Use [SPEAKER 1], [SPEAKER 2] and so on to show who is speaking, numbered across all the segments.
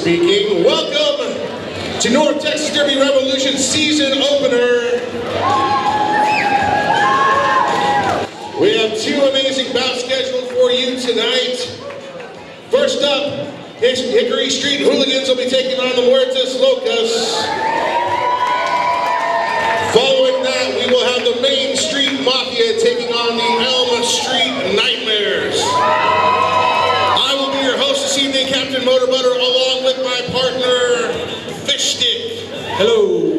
[SPEAKER 1] speaking. Welcome to North Texas Derby Revolution season opener. We have two amazing bouts scheduled for you tonight. First up, Hickory Street Hooligans will be taking on the Muertas Locas. Following that, we will have the Main Street Mafia taking on the Elm Street Nightmares. I will be your host this evening, Captain Motor Butter, along with my partner, Fish Stick. Hello.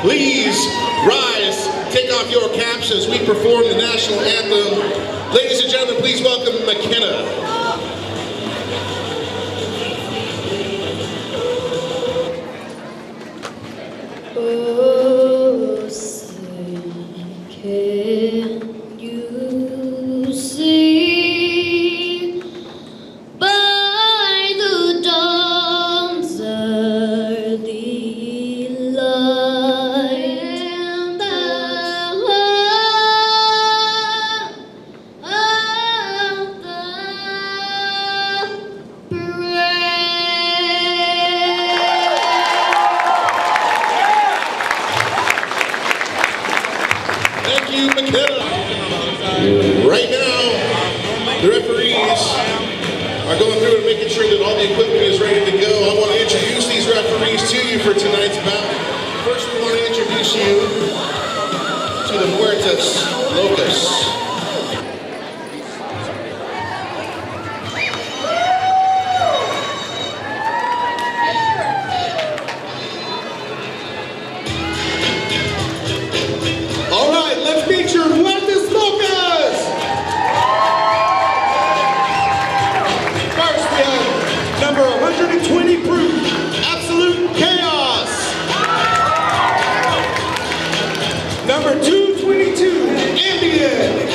[SPEAKER 1] Please rise, take off your caps as we perform the national anthem. Ladies and gentlemen, please welcome McKenna.
[SPEAKER 2] Oh, say, can you see by the dawn's early light and the heart of the
[SPEAKER 1] Thank you, McKenna. Right now, the referees are going through and making sure that all the equipment is ready to go. I want to introduce these referees to you for tonight's bout. First, we want to introduce you to the Muertas Locas. All right, let's meet your Muertas Locas!
[SPEAKER 3] First, we have number 120 Proof, Absolute Chaos. Number 222, Ambient.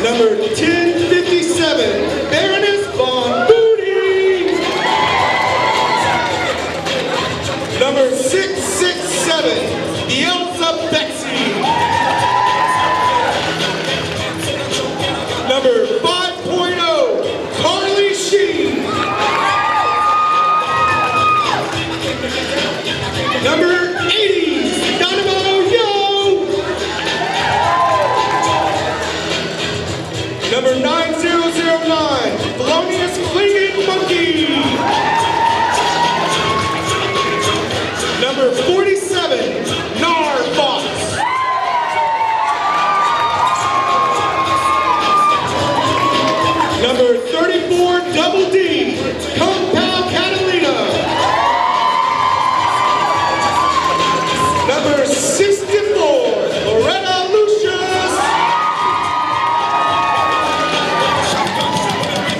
[SPEAKER 3] Number 1057, Baroness Von Booty. Number 667, the Elsa Betsy. Number 5.0, Carly Sheen. Number 80, Dynamo Yo. Number 9009, Felonious Clinging Monkey. Number 47, Narfox. Number 34, Double D, Compound Catalina. Number 64, Loretta Lucius.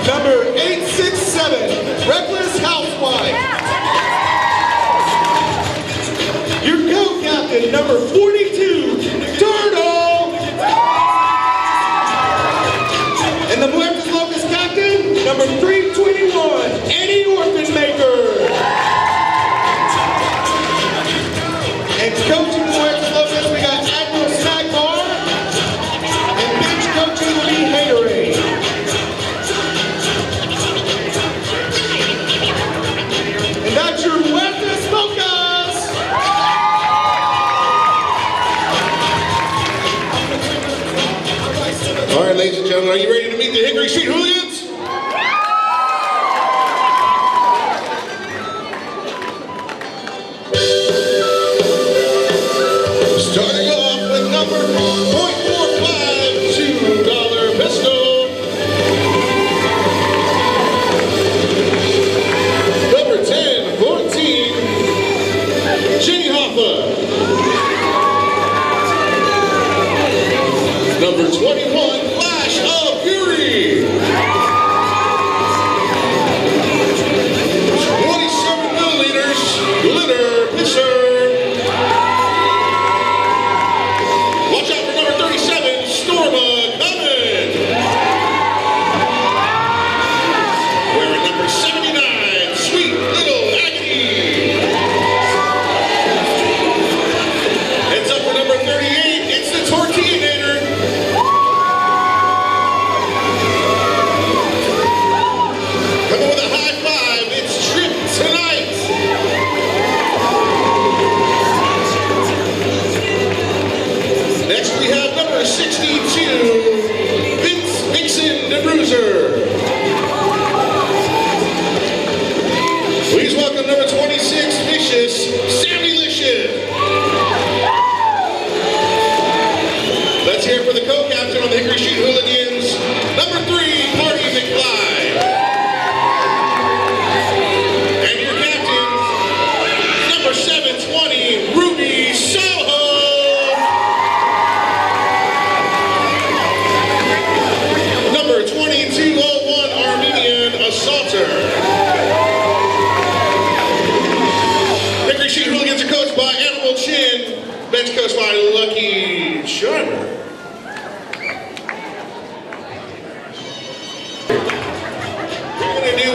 [SPEAKER 3] Number 867, Reckless Housewife. Your co-captain, number 42, Turtle. And the Muertas Locus captain, number 321, Annie Orphan Maker. And coaching the Muertas Locus, we got Admiral Snackbar. And bench coaching will be Hickory. And that's your Muertas Locas.
[SPEAKER 1] All right, ladies and gentlemen, are you ready to meet the Hickory Street Hooligans?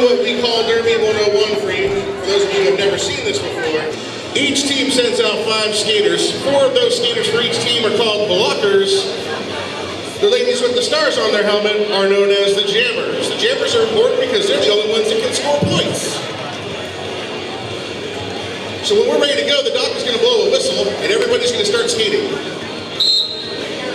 [SPEAKER 1] what we call Derby 101 for you. For those of you who have never seen this before. Each team sends out 5 skaters. 4 of those skaters for each team are called blockers. The ladies with the stars on their helmet are known as the jammers. The jammers are important because they're the only ones that can score points. So when we're ready to go, the doctor's going to blow a whistle and everybody's going to start skating.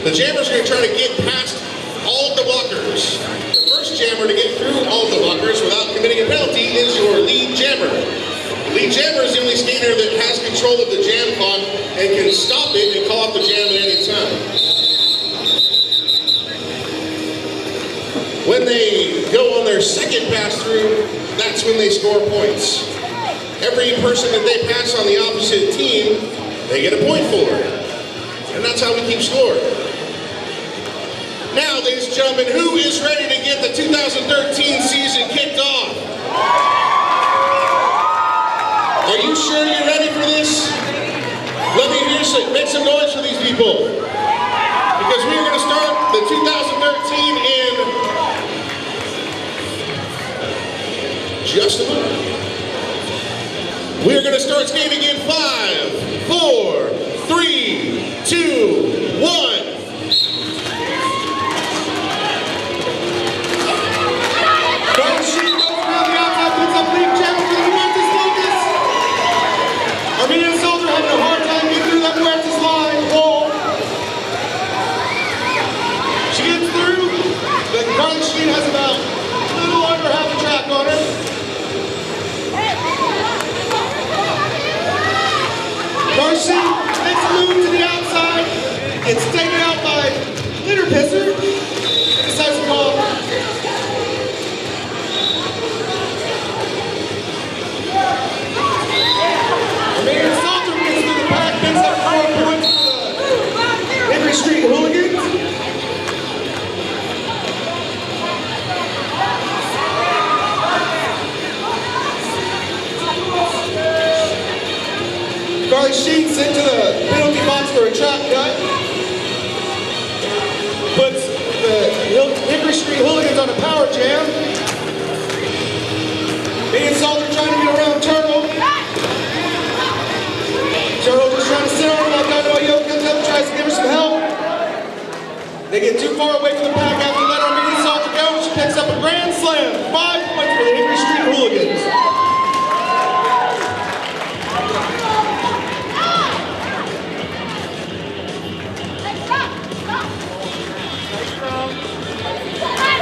[SPEAKER 1] The jammers are going to try to get past all of the blockers. The first jammer to get through all of the blockers without committing a penalty is your lead jammer. The lead jammer is the only skater that has control of the jam clock and can stop it and call off the jam at any time. When they go on their second pass through, that's when they score points. Every person that they pass on the opposite team, they get a point for. And that's how we keep score. Now, ladies and gentlemen, who is ready to get the 2013 season kicked off? Are you sure you're ready for this? Let me hear some, make some noise for these people. Because we are going to start the 2013 in just a moment. We are going to start skating in 5, 4, 3, 2, 1.
[SPEAKER 3] Our medium soldier having a hard time getting through that Muertas wall. She gets through. The Hickory Street has about a little under half a track on her. Garcia makes a move to the outside. Gets taken out by Litter Pisser. Decides to go. Mayor Salter gets through the pack, picks up 4 points for the Hickory Street Hooligans. Carly Sheets into the penalty box for a trap cut. Puts the Hickory Street Hooligans on a power jam. Mayor Salter trying to get around Turtle. Turtle just trying to sit on him while Dynamo comes up and tries to give her some help. They get too far away from the pack after they let our mini Salter go. She picks up a grand slam. 5 points for the Hickory Street Hooligans.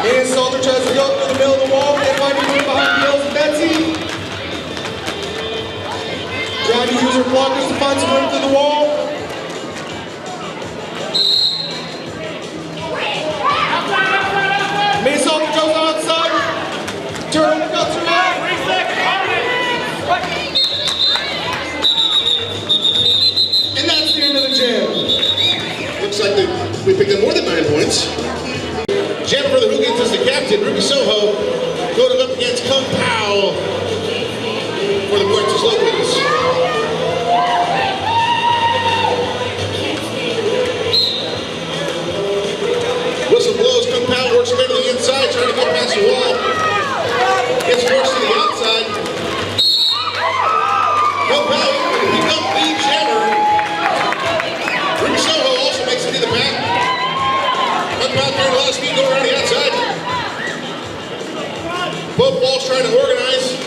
[SPEAKER 3] Mini Salter tries to go through the middle of the wall. They find her behind the heels of Betsy. Trying to use her blockers to find some room through the wall. Main Salter goes outside. Turtle cuts her out. And that's the end of the jam.
[SPEAKER 1] Looks like we picked up more than 9 points. Jammer for the Hooligans is the captain, Ruby Soho, going up against Kung Pao for the Muertas Locas. Whistle blows, Kung Pao works way to the inside, trying to get past the wall. Gets forced to the outside. Kung Pao can pick up lead jammer. Ruby Soho also makes it to the back. Kung Pao carrying a lot of speed going around the outside. Both balls trying to organize.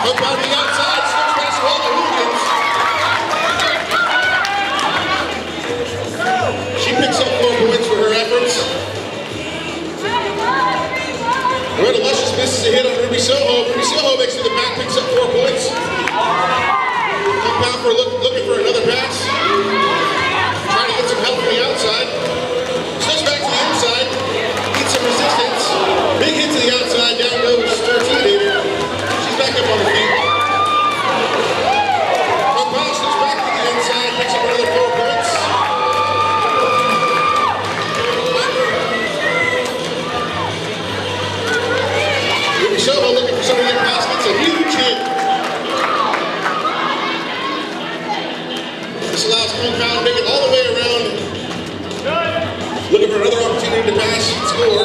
[SPEAKER 1] Kung Pao to the outside, slips past the wall to Hooligans. She picks up 4 points for her efforts. Loretta Luscious misses a hit on Ruby Soho. Ruby Soho makes it to the back, picks up 4 points. Kung Pao looking for another pass. Trying to get some help from the outside. Slips back to the inside. Needs some resistance. Big hit to the outside. Down goes Tortinator. She's back up on her feet. Kung Pao slips back to the inside. Picks up another 4 points. Ruby Soho looking for somebody to get past. Gets a huge hit. This allows Kung Pao to make it all the way around. Looking for another opportunity to pass and score.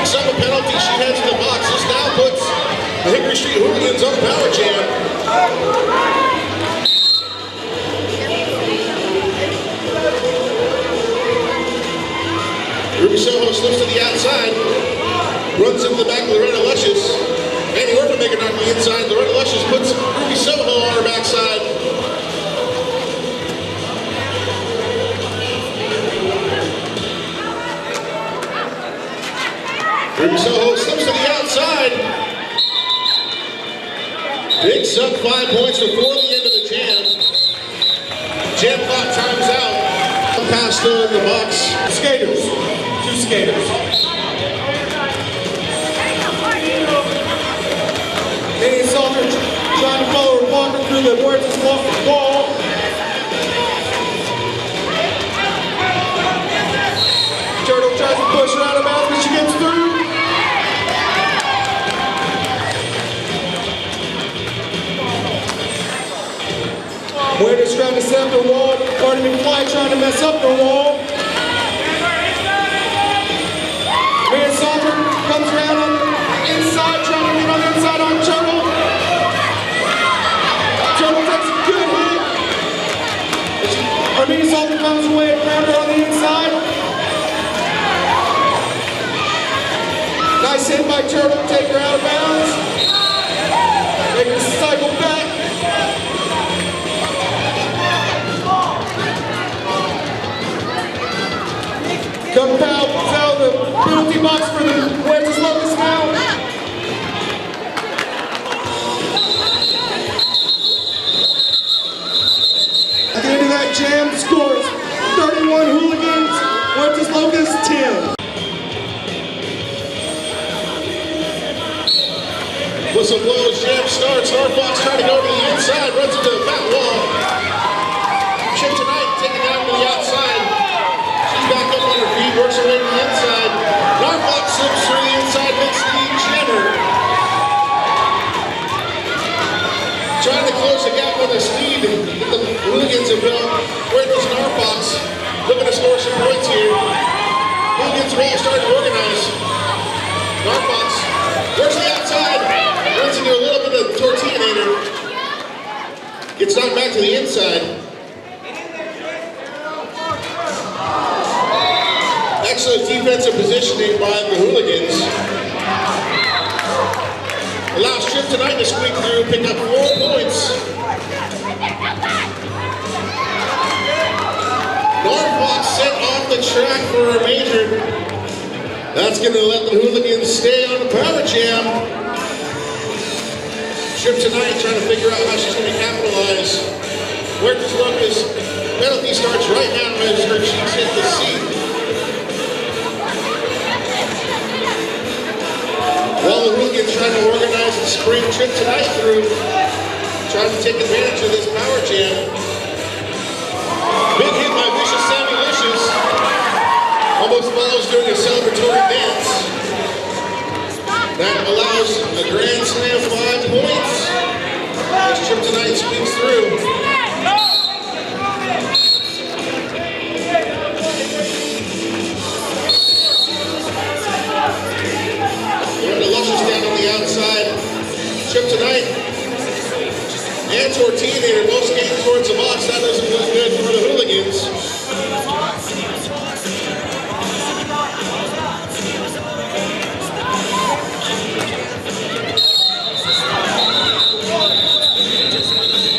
[SPEAKER 1] picks up a penalty. She heads to the box. This now puts the Hickory Street Hooligans on power jam. Ruby Soho slips to the outside, runs into the back of Loretta Luscious. Andy Orphan making it on the inside. Loretta Luscious puts Ruby Soho on her backside. Ruby Soho slips to the outside. Picks up 5 points before the end of the jam. Jam clock times out. Pass still in the box.
[SPEAKER 3] Skaters. 2 skaters. Danny Salter trying to follow her walker through the Muertas Locus wall. Turtle tries to push her out of bounds, but she gets through. Muertas trying to set up the wall. Carter McFly trying to mess up the wall. Danny Salter comes around on the inside, trying to get on the inside on Turtle. Turtle takes a good hit. Danny Salter comes away and grabs her on the inside. Nice hit by Turtle, take her out of bounds. Make her cycle back. Come out the penalty box for the Muertas Locas now. At the end of that jam, scores 31 Hooligans, Muertas Locas 10.
[SPEAKER 1] Whistle blows, jam starts. Norfox trying to go to the inside, runs into the back wall. Chip tonight taking down to the outside. She's back up on her feet, works her way to the inside. Norfox slips through the inside, makes the jammer. Trying to close the gap on the speed that the Hooligans have built. Muertas Norfox looking to score some points here. Hooligans are all starting to organize. Norfox works the outside, runs into a little bit of tortillinator. Gets knocked back to the inside. Excellent defensive positioning by the Hooligans. Allows Chip tonight to squeak through, pick up 4 points. Norfox sent off the track for a major. That's going to let the Hooligans stay on the power jam. Chip tonight trying to figure out how she's going to capitalize. Muertas Locus penalty starts right now as her cheeks hit the seat. While the Hooligans trying to organize and spring Chip tonight through, trying to take advantage of this power jam. Big hit by Vicious Sammy Licious. Almost follows doing a celebratory dance. That allows a grand slam 5 points. As Chip tonight squeaks through. Luscious down on the outside. Chip tonight and Tortillinator both skating towards the box. That doesn't look good for the Hooligans.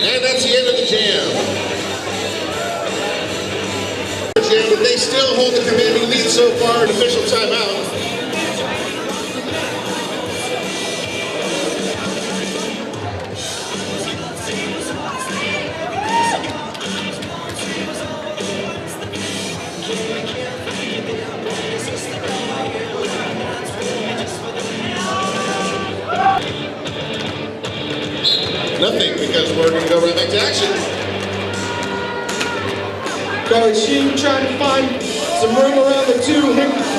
[SPEAKER 1] And that's the end of the jam. But they still hold the commanding lead so far in official timeout. Nothing, because we're going to go right back to action.
[SPEAKER 3] Charlie Sheen trying to find some room around the 2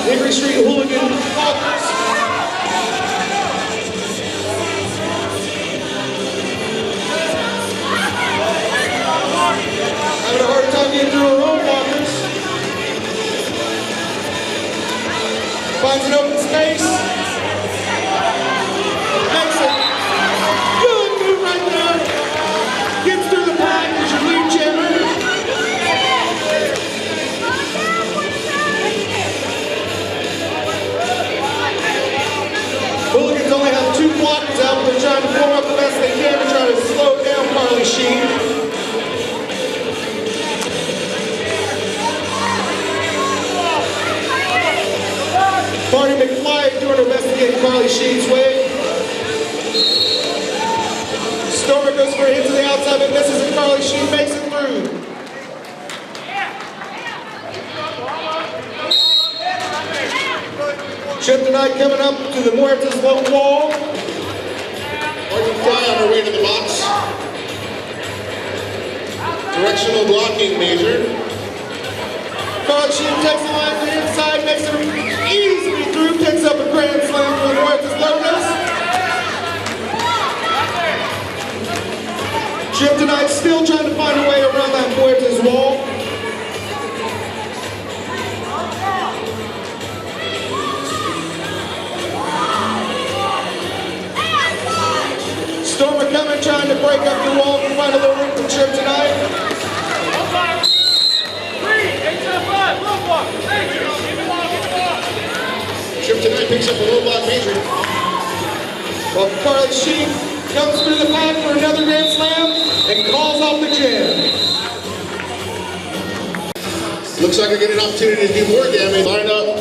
[SPEAKER 3] Hickory Street Hooligan walkers. Having a hard time getting through her own walkers. Finds an open space. Carly Sheen's way. Stormer goes for a hit to the outside, but misses, and Carly Sheen makes it through. Chip tonight coming up to the Muertas Locust wall.
[SPEAKER 1] Martin Fly on her way to the box. Directional blocking measure.
[SPEAKER 3] Carly Sheen takes the line to the inside, makes it easily through, picks up a grand slam for the Muertas Locas. Chip tonight still trying to find a way around that Muertas wall. Stormer coming, trying to break up the wall and find a little room for Chip tonight.
[SPEAKER 1] Chip tonight picks up a low block major.
[SPEAKER 3] While Carly Sheen comes through the pack for another grand slam and calls off the jam.
[SPEAKER 1] Looks like I get an opportunity to do more damage. Line up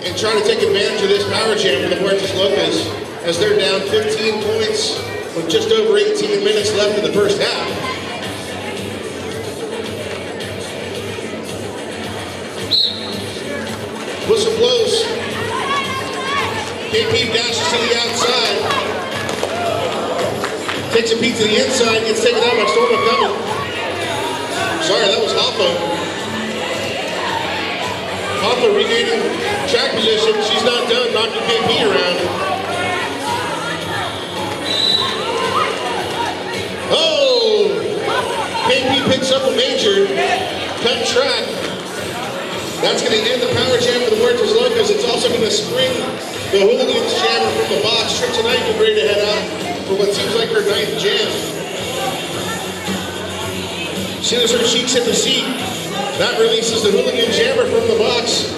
[SPEAKER 1] and try to take advantage of this power jam for the Muertas Locas as they're down 15 points with just over 18 minutes left in the first half. Whistle blows. KP dashes to the outside. Takes a peek to the inside, gets taken out by Stormer coming. Sorry, that was Hoffa. Hoffa regaining track position. She's not done knocking KP around. Oh! KP picks up a major. Cut track. That's going to end the power jam for the Muertas Locas. It's also going to spring the Hooligans jammer from the box. Trip tonight getting ready to head out for what seems like her 9th jam. As soon as her cheeks hit the seat, that releases the Hooligan jammer from the box.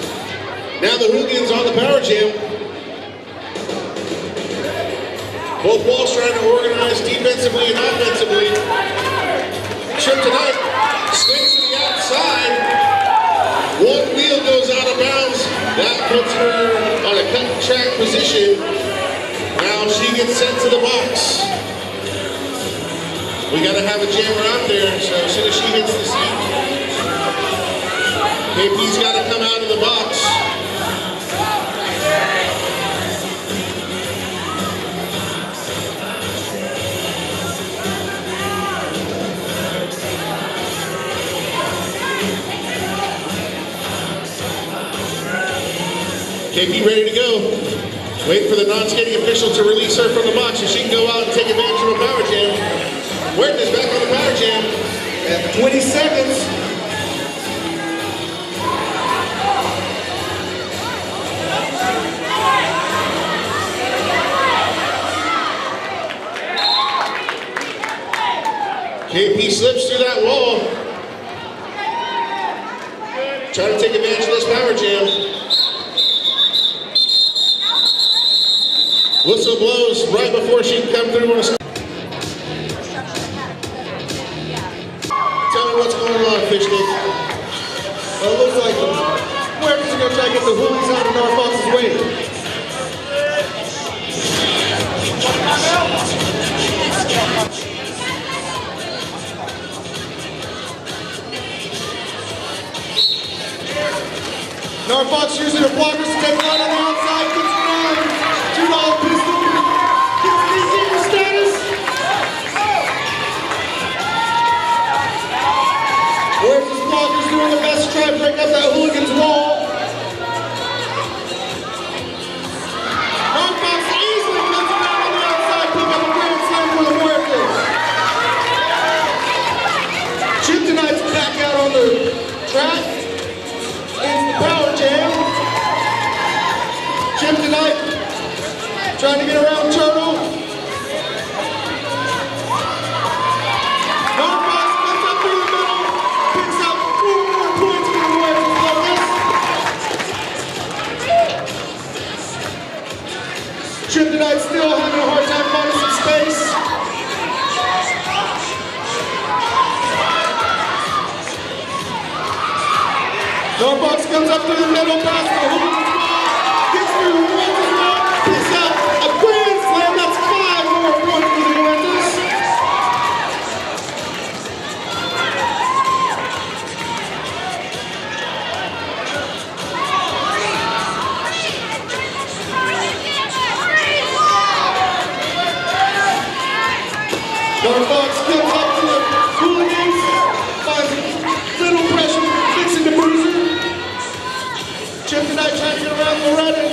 [SPEAKER 1] Now the Hooligans on the power jam. Both walls trying to organize defensively and offensively. Trip tonight swings to the outside. One wheel goes out of bounds. That puts her on a cut track position. Now she gets sent to the box. We got to have a jammer out there, so as soon as she hits the seat, KP's got to come out of the box. KP ready to go. Waiting for the non-skating official to release her from the box so she can go out and take advantage of a power jam. Muertas back on the power jam.
[SPEAKER 3] At 20 seconds.
[SPEAKER 1] KP slips through that wall. Trying to take advantage of this power jam. Whistle blows right before she can come through on a... Tell me what's going on, Fishstick.
[SPEAKER 3] Well, it looks like Muertas are going to try to get the Hoolies out of Norfolk's way. Norfolk's using her blockers to take line on the outside, gets around, $2 pistol, gets receiver status. Muertas blockers doing their best to try and break up that Hooligans wall. Norfolk easily comes around on the outside, pick up a grand slam for the Muertas. Chip tonight's back out on the track. It's the power jam. Chip tonight trying to get around Turtle. Norfolk comes up through the middle, picks up 4 more points for the Muertas Locust. Chip tonight still having a hard time finding some space. Norfolk comes up through the middle, past the Hooligans wall, gets through the Muertas wall, picks up a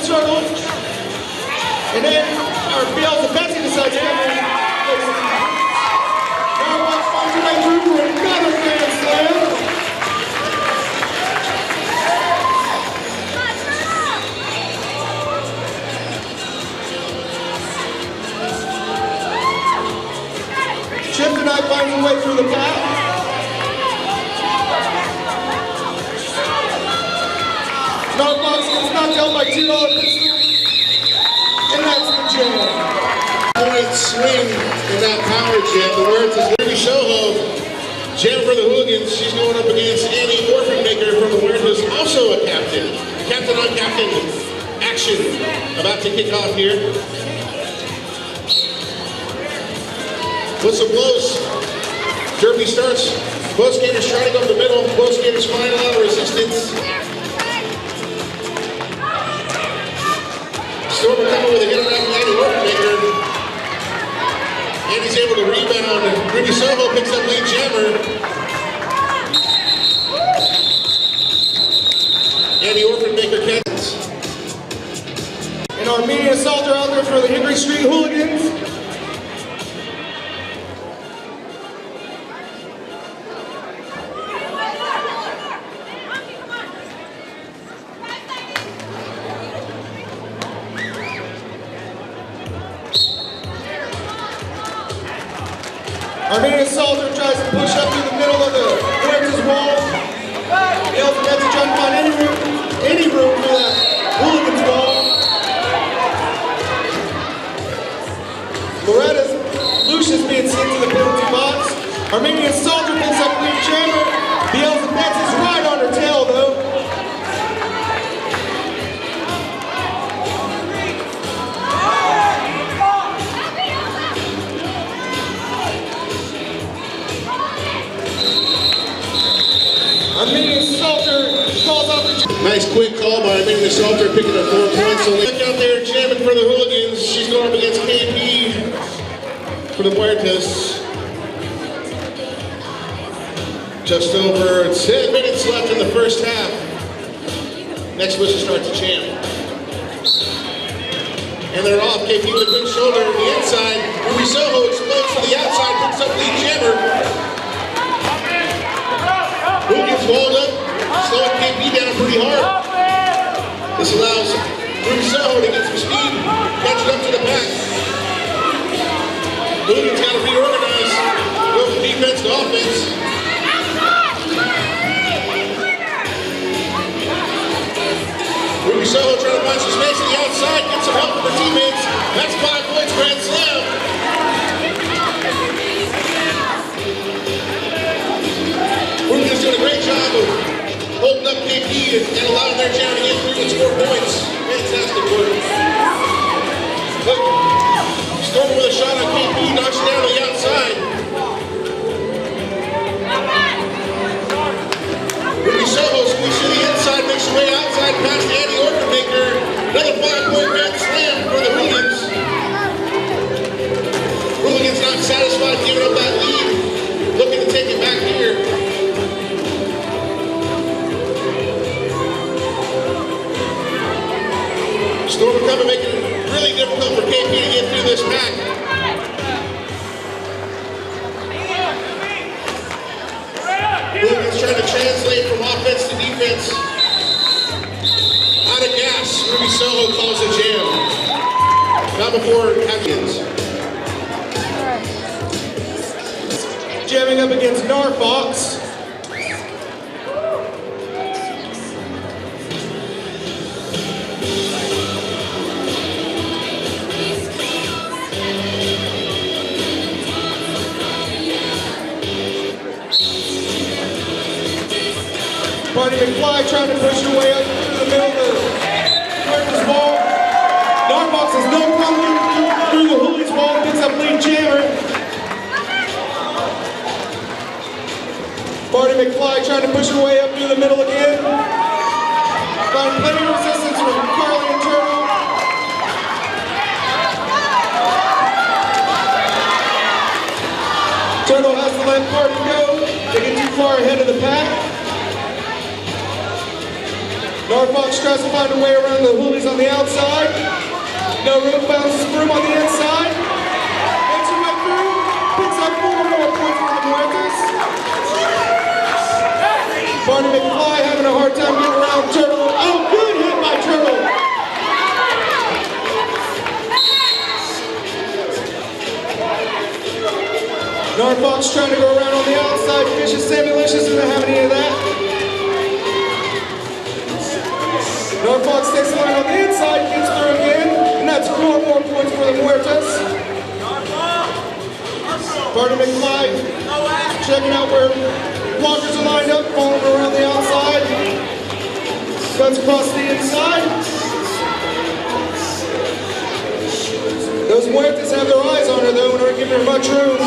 [SPEAKER 3] struggle. And then our Beals and Betsy decides to come in. Now watch finds her way through for another grand slam. Chip tonight finds her way through the pack. Narbox gets knocked out by $2 pistol. And that's the jam.
[SPEAKER 1] Point swing in that power jam. The Muertas Locust Soho. Jam for the Hooligans. She's going up against Annie Orphanmaker from the Muertas, also a captain. Captain on captain action about to kick off here. Whistle blows. Derby starts. Both skaters trying to go up the middle. Both skaters find a lot of resistance. Stormer coming with a hit on that Annie Orphanmaker. Annie's able to rebound. Ruby Soho picks up lead jammer. Annie Orphanmaker catches.
[SPEAKER 3] And our media assaulter out there for the Hickory Street Hooligans. Our main assaulter tries to push up through the middle of the Muertas wall. Beals and Betsy trying to find any room for that Hooligans wall. Loretta's Lucius being sent to the penalty box. Our main assaulter picks up lead jammer. Beals and Betsy's right on her tail though. Our mini assaulter calls out the...
[SPEAKER 1] Nice quick call by our mini assaulter, picking up 4 points. So look out there jamming for the Hooligans. She's going up against KP for the Muertas. Just over 10 minutes left in the first half. Next whistle starts to jam. And they're off. KP with a quick shoulder on the inside. Ruby Soho explodes to the outside, picks up lead jammer. Hooligans walled up, slowing KP down pretty hard. This allows Ruby Soho to get some speed, catch it up to the back. Hooligans got to reorganize, go from defense to offense. Ruby Soho trying to find some space on the outside, get some help from her teammates. That's 5 points, grand slam. Hooligans doing a great job of holding up KP and allowing their jam to get through and score points. Fantastic work. Look, Stormer with a shot on KP, knocks it down to the outside. Ruby Soho squeezes to the inside, makes her way outside past Annie Orphanmaker. Another 5-point grand slam for the Hooligans. Hooligans not satisfied giving up that lead, looking to take it back here. Storm coming, making it really difficult for KP to get through this pack. Hooligans trying to translate from offense to defense. Out of gas, Ruby Soho calls a jam. Not before Atkins.
[SPEAKER 3] Jamming up against Narbox. Barney McFly trying to push her way up through the middle of the Muertas wall. Narbox has no problem through the Hooligans wall, picks up lead jammer. Barney McFly trying to push her way up through the middle again. Found plenty of resistance from Carly and Turtle. Turtle has to let Barney go. They get too far ahead of the pack. Fox tries to find a way around the hoolies on the outside. No room, bounces through on the inside. Makes her way through. Picks up 4 more points for the Muertas. Barney McFly having a hard time getting around Turtle. Oh, good hit by Turtle. Fox trying to go around on the outside. Vicious Samulicious doesn't have any of that. Fox takes the line on the inside, gets through again, and that's 4 more points for the Muertas. Barney McFly checking out where blockers are lined up, following around the outside. Cuts across the inside. Those Muertas have their eyes on her though and aren't giving her much room.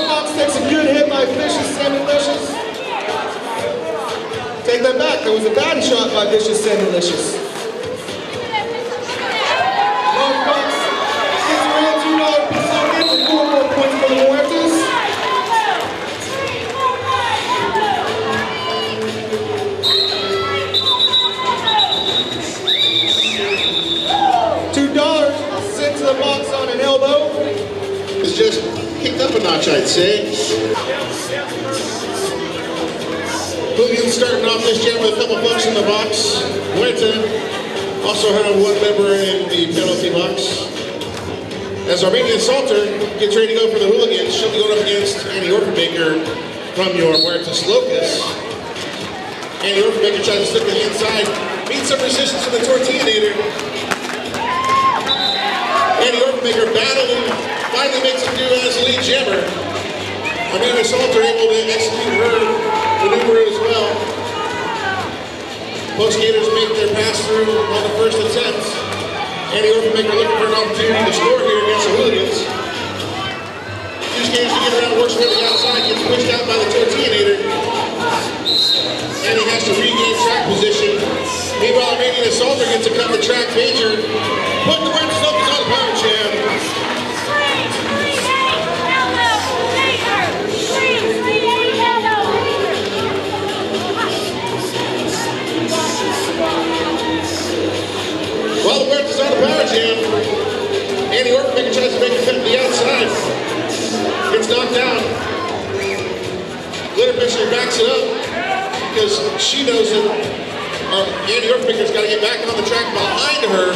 [SPEAKER 3] Fox takes a good hit by Vicious Samulicious. Take that back, that was a bad shot by Vicious Samulicious. Fox gets around $2 for 4 more points for the Muertas. $2 sent to the box on an elbow.
[SPEAKER 1] It's just kicked up a notch, I'd say. Hooligans starting off this jam with a couple bucks in the box. Muerta also have 1 member in the penalty box. As Armenian Assaulter gets ready to go for the Hooligans, she'll be going up against Annie Orphanbaker from your Muertas Locus. Annie Orphanbaker tries to slip to the inside, meets some resistance from the Tortillinator. Annie Orphanbaker battling, finally makes it do as the lead jammer. Armenian Assaulter able to execute her maneuver as well. Both skaters make their pass through on the first attempt. Annie Orphanbaker looking for an opportunity to score here against the Hooligans. 2 skaters to get around, works way to the outside, gets pushed out by the Tortillinator. Annie has to regain track position. Meanwhile, Armenian Assaulter gets to cut the track major. Put the Muertas Locas on the power jam. While the Muertas on the power jam, Annie Orphanbaker tries to make a cut to the outside. Gets knocked down. Glitter Fisher backs it up because she knows that Annie Orphanbaker's got to get back on the track behind her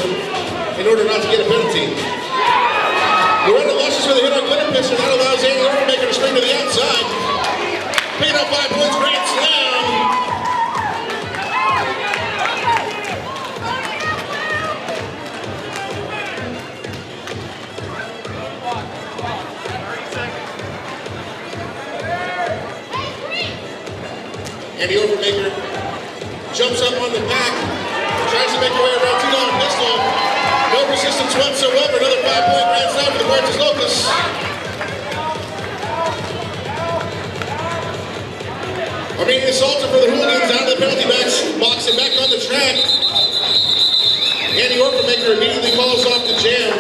[SPEAKER 1] in order not to get a penalty. Loretta lushes for the hit on Glitter Fisher. That allows Annie Orphanbaker to spring to the outside. Picking up 5 points, grand slam. Annie Orphanbaker jumps up on the back, tries to make her way around $2 pistol. No resistance whatsoever. Another 5-point grand slam for the Muertas Locas. Armenian Assaulter for the Hooligans out of the penalty box and back on the track. Annie Orphanbaker immediately calls off the jam.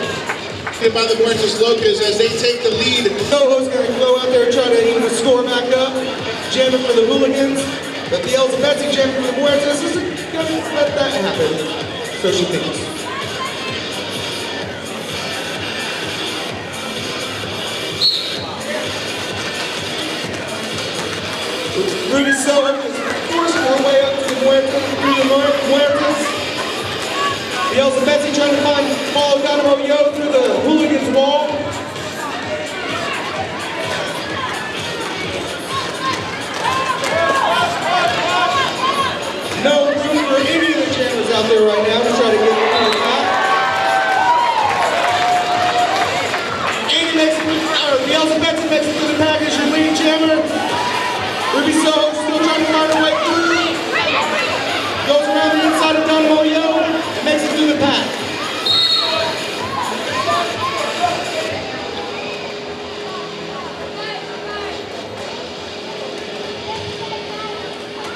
[SPEAKER 1] Hit by the Muertas Locas as they take the lead.
[SPEAKER 3] Soho's going to go out there and try to even score back up. Jamming for the Hooligans. But the Elizabeth jamming for the Muertas isn't going to let that happen. So she thinks. Ruby Soho is forcing her way up to the Muertas, through the Muertas. The Elizabeth trying to follow Dynamo Yo through the Hooligans wall. No room for any of the jammers out there right now to try to get through the back. Amy makes it, the Elizabeth makes it through the pack as your lead jammer. Ruby Soho still trying to find her way through. Goes around the inside of Dynamo Yo and makes it through the pack.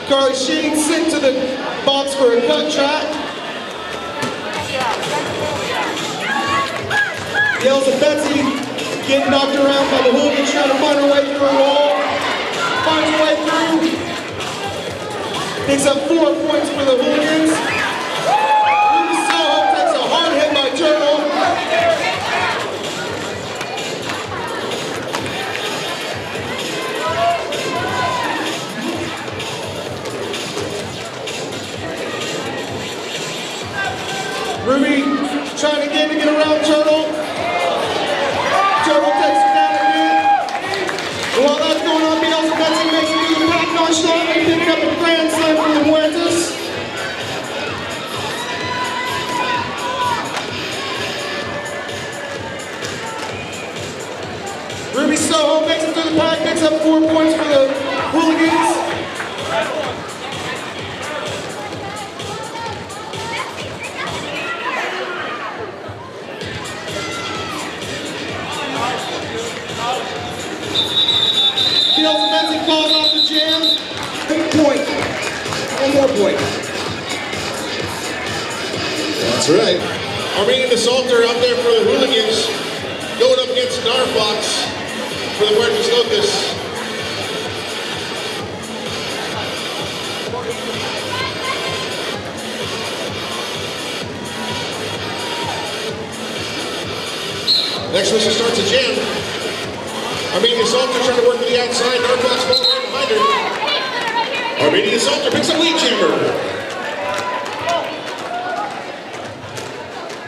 [SPEAKER 3] Carly Sheen sent to the box for a cut track. Yells at Betsy, getting knocked around by the Hooligans, trying to find her way through a wall. Finds her way through. picks up 4 points for the Hooligans. Ruby Soho takes a hard hit by Turtle. Ruby trying again to get around Turtle. Turtle takes her down again. And while that's going on, Bielsa Betsy makes it to the pack nonchalant and picking up a grand slam for the Muertas. Ruby Soho makes it through the pack, picks up 4 points for the Hooligans. Bielsa Betsy calls off the jam. 1 point. 1 more point.
[SPEAKER 1] That's right. Armenian Assaulter out there for the Hooligans, going up against Darfox for the Muertas Locas. Next one starts a jam. Armenian Assaulter trying to work to the outside. Darfox ball right behind her. Armenian Assaulter picks up lead jammer.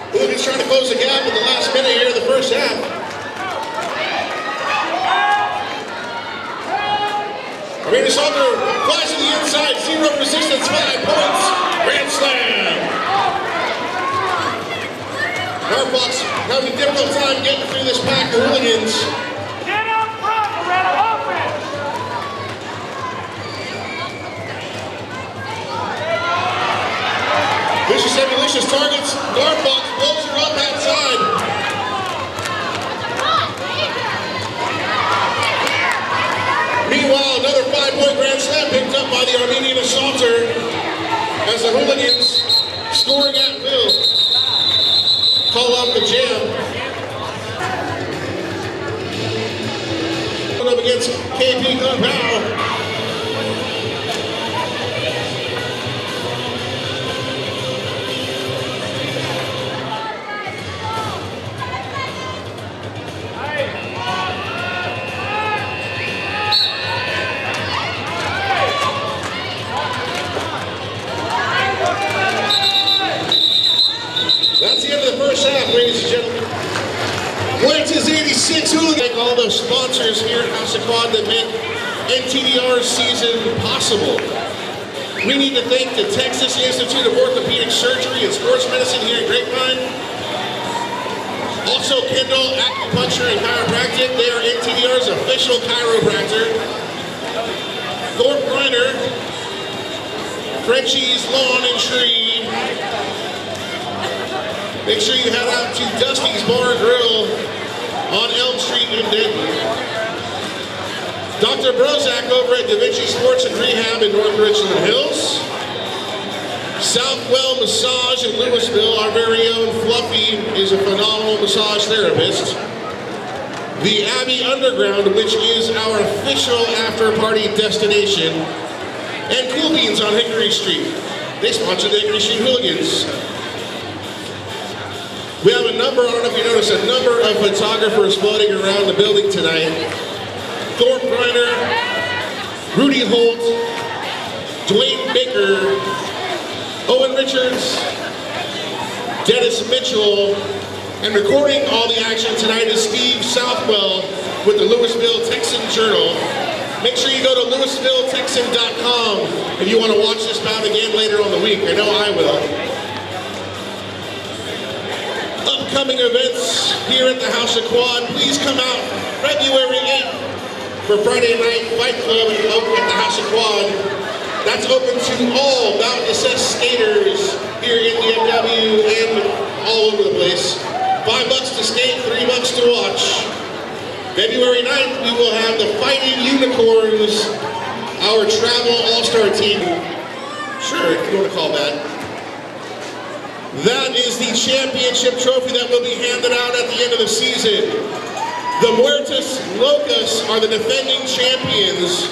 [SPEAKER 1] Hooligans trying to close the gap in the last minute here of the first half. Armenian Assaulter flies to the inside. 0 resistance, 5 points. Grand slam. Darfox having a difficult time getting through this pack of Hooligans. Vicious Emulicious targets. Darfox blows her up outside. Meanwhile, another 5-point grand slam picked up by the Armenian Assaulter as the Hooligans scoring at will. Call off the jam. Up against KP Compound. That's the end of the first half, ladies and gentlemen. Muertas 86 Hooligans. Thank all those sponsors here at House of Quad that make NTDR's season possible. We need to thank the Texas Institute of Orthopedic Surgery and Sports Medicine here in Grapevine. Also, Kendall Acupuncture and Chiropractic. They are NTDR's official chiropractor. Thorpe Griner, Frenchie's Lawn and Tree. Make sure you head out to Dusty's Bar and Grill on Elm Street in Denton. Dr. Brozak over at Da Vinci Sports and Rehab in North Richland Hills. Southwell Massage in Louisville. Our very own Fluffy is a phenomenal massage therapist. The Abbey Underground, which is our official after-party destination. And Cool Beans on Hickory Street. They sponsor the Hickory Street Hooligans. We have a number, I don't know if you noticed, a number of photographers floating around the building tonight. Thorpe Griner, Rudy Holt, Dwayne Baker, Owen Richards, Dennis Mitchell, and recording all the action tonight is Steve Southwell with the Louisville Texan Journal. Make sure you go to LouisvilleTexan.com if you want to watch this bout again later on the week. I know I will. Upcoming events here at the House of Quad. Please come out February 8th for Friday Night Fight Club at the House of Quad. That's open to all bout assessed skaters here in the MW and all over the place. $5 to skate, $3 to watch. February 9th, we will have the Fighting Unicorns, our travel all-star team. Sure, if you want to call that. That is the championship trophy that will be handed out at the end of the season. The Muertas Locas are the defending champions.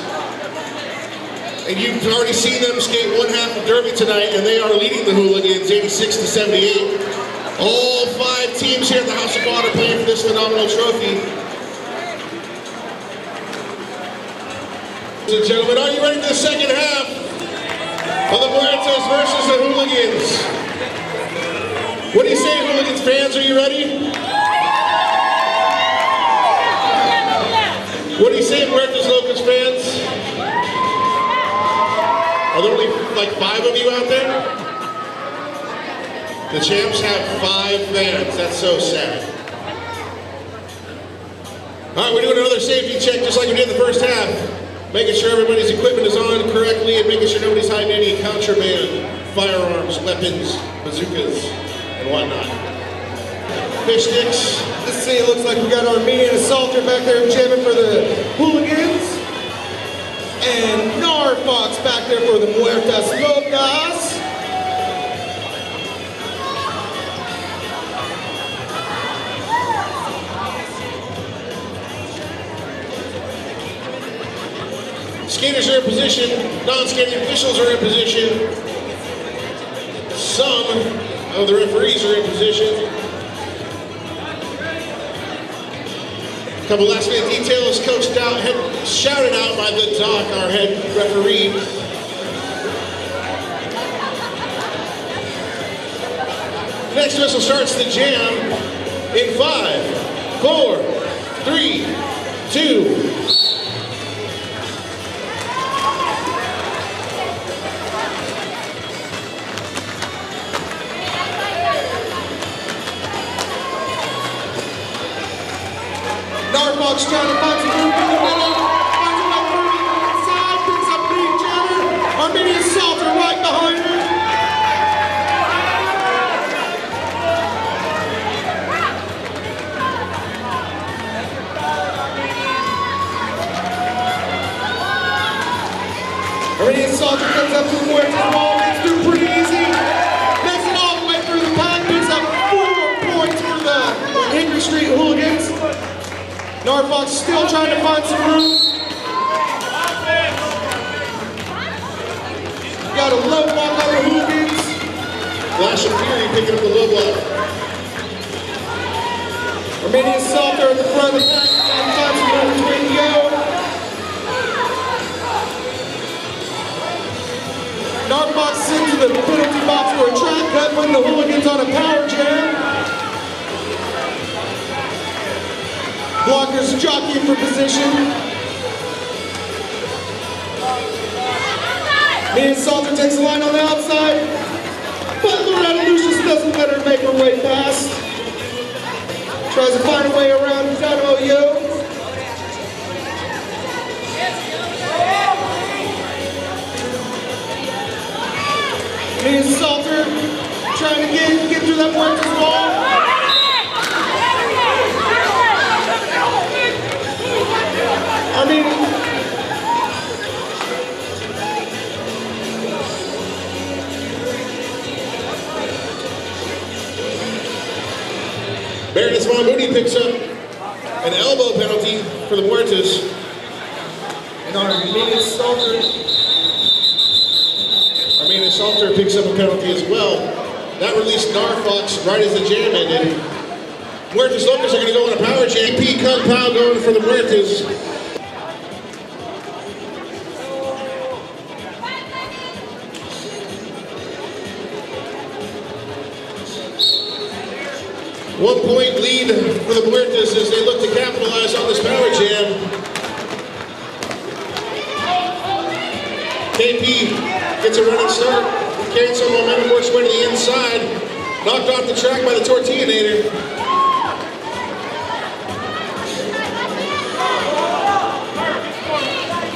[SPEAKER 1] And you've already seen them skate one half of Derby tonight, and they are leading the Hooligans 86-78. All 5 teams here at the House of Water playing for this phenomenal trophy. Ladies and gentlemen, are you ready for the second half of the Muertas versus the Hooligans? What do you say, Hooligans fans? Are you ready? What do you say, Muertas Locus fans? Are there only like 5 of you out there? The champs have 5 fans. That's so sad. All right, we're doing another safety check just like we did in the first half. Making sure everybody's equipment is on correctly and making sure nobody's hiding any contraband, firearms, weapons, bazookas, and whatnot. Fish sticks.
[SPEAKER 3] This scene looks like we got our Armenian assaulter back there jamming for the Hooligans. And Narfox back there for the Muertas Locas.
[SPEAKER 1] Skaters are in position, non-skating officials are in position. Some of the referees are in position. A couple last minute details coached out, shouted out by the Doc, our head referee. Next whistle starts the jam in 5, 4, 3, 2.
[SPEAKER 3] Narfox trying to find some room in the middle. Finds him up through the inside. Picks up the jammer. Armenian assaulter right behind him. Armenian assaulter comes up to the Muertas wall. Gets through pretty easy. Makes it all the way through the pack. Picks up 4 points for the Hickory Street Hooligans. Narfox still trying to find some room. Got a low block on the Hooligans.
[SPEAKER 1] Flash of Fury picking up the low block.
[SPEAKER 3] Armenian assaulter at the front of the pack. Trying to find some room between the go. Narfox into the penalty box for a track cut, putting the Hooligans on a power jam. Blockers jockeying for position. The assaulter takes a line on the outside, but Loretta Lucius doesn't let her make her way past. Tries to find a way around Dynamo Yo. The assaulter trying to get through that Muertas wall.
[SPEAKER 1] Baroness Von Moody picks up an elbow penalty for the Muertas.
[SPEAKER 3] And our Armenian
[SPEAKER 1] assaulter picks up a penalty as well. That released Narfox right as the jam ended. Muertas Locas are going to go on a power jam. P. Kung Pao going for the Muertas. One-point lead for the Muertas as they look to capitalize on this power jam. KP gets a running start, carrying some momentum, works way to the inside. Knocked off the track by the Tortillinator.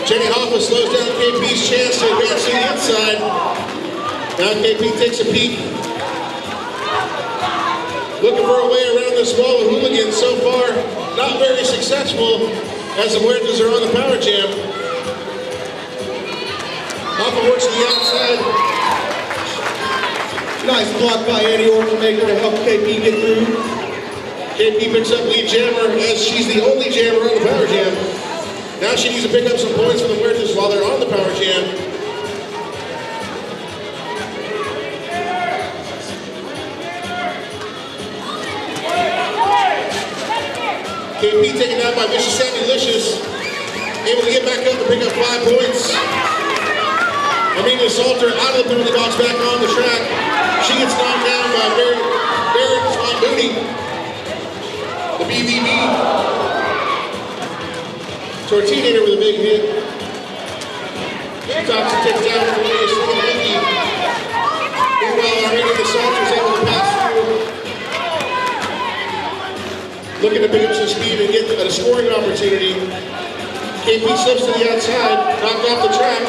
[SPEAKER 1] Jenny Hoffa slows down KP's chance to advance to the inside. Now KP takes a peek. Looking for a way around this wall of Hooligans. So far, not very successful as the Muertas are on the power jam. Hoffa works to the outside.
[SPEAKER 3] Nice block by Annie Orphanmaker to help KP get through.
[SPEAKER 1] KP picks up lead jammer as she's the only jammer on the power jam. Now she needs to pick up some points for the Muertas while they're on the power jam. KP taken down by Vicious Sammy Licious. Able to get back up and pick up 5 points. Armenia Salter out of the penalty box, back on the track. She gets knocked down by Baron Swan Booty. The BVB. Tortinator with a big hit. She tops and takes down Armenia Salter. Meanwhile, Armenia Salter is able to pass through. Looking to pick up some speed and get a scoring opportunity. KP slips to the outside, knocked off the track.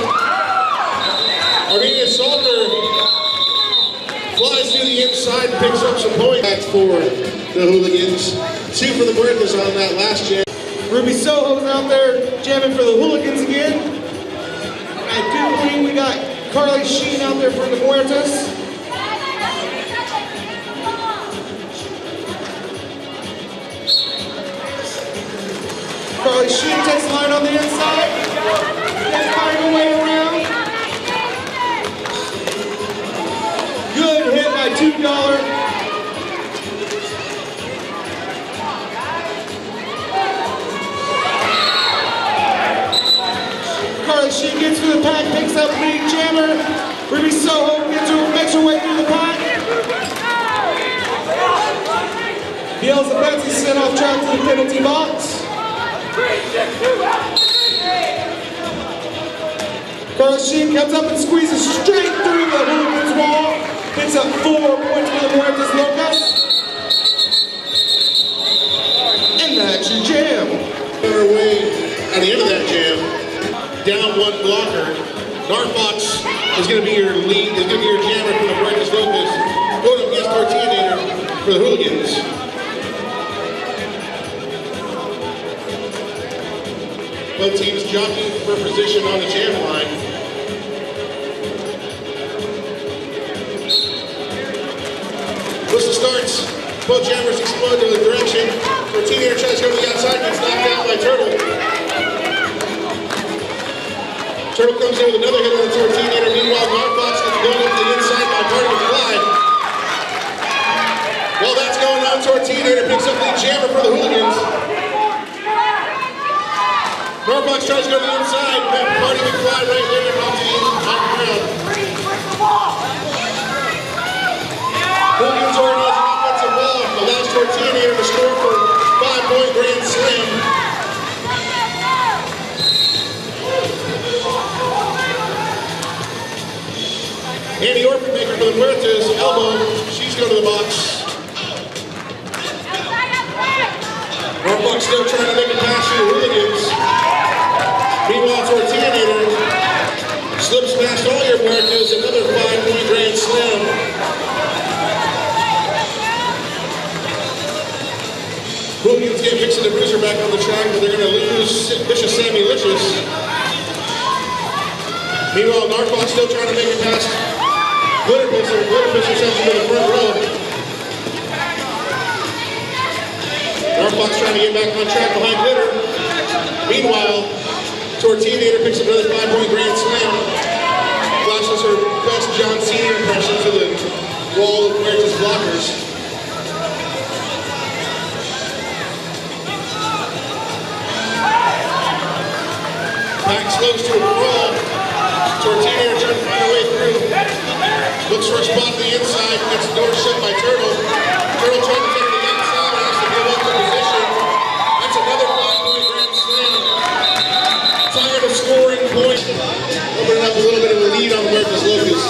[SPEAKER 1] Armenia Salter flies through the inside and picks up some points. That's for the Hooligans. 2 for the Muertas on that last jam.
[SPEAKER 3] Ruby Soho's out there jamming for the Hooligans again. I do believe we got Carly Sheen out there for the Muertas. Carly Sheen takes the line on the inside. Takes the way around. Good hit by $2. Carly Sheen gets through the pack, picks up lead jammer. Ruby Soho makes her way through the pack. Beals and Betsy sent off track to the penalty box. Carly Sheen comes up and squeezes straight through the Hooligans wall. Picks up 4 points for the Muertas Locas. And that's your jam.
[SPEAKER 1] On our way at the end of that jam, down 1 blocker. Narfox is going to be your lead, is going to be your jammer for the Muertas Locas. Going up against Tortinator for the Hooligans. Both teams jockeying for position on the jam line. Whistle starts. Both jammers explode in the direction. Tortinator tries to go to the outside, gets knocked down by Turtle. Turtle comes in with another hit on the Tortinator. Meanwhile, Narfox gets blown up to the inside by Party with Clyde. While that's going on, Tortinator picks up the jammer for the Hooligans. Narfox tries to go to the inside, but Party with Clyde right there off the ground. Hooligans organize an offensive ball, allows Tortinator to score for 5-point grand slam. Annie Orphanmaker for the Muertas, elbow, she's going to the box. Narfox still trying to make a pass to the Hooligans. Meanwhile, Tortinator slips past all your Muertas, another 5-point grand slam. Hooligans get Vixen and Bruiser back on the track, but they're going to lose Vicious Sammy Licious. Meanwhile, Narfox still trying to make it past Glitter Pisser. Glitter Pisser sends him to the front row. Narfox trying to get back on track behind Glitter. Meanwhile, Tortinator picks up another 5-point grand slam. Flashes her best John Cena impression to the wall of Muertas blockers. Pack slows to a crawl. Tortinator trying to find her way through. Looks for a spot on the inside. Gets the door shut by Turtle. Turtle trying to take the outside. Has to give up the position. That's another 5-point grand slam. Tired of scoring points. Opening up a little bit of a lead on the Muertas Locas.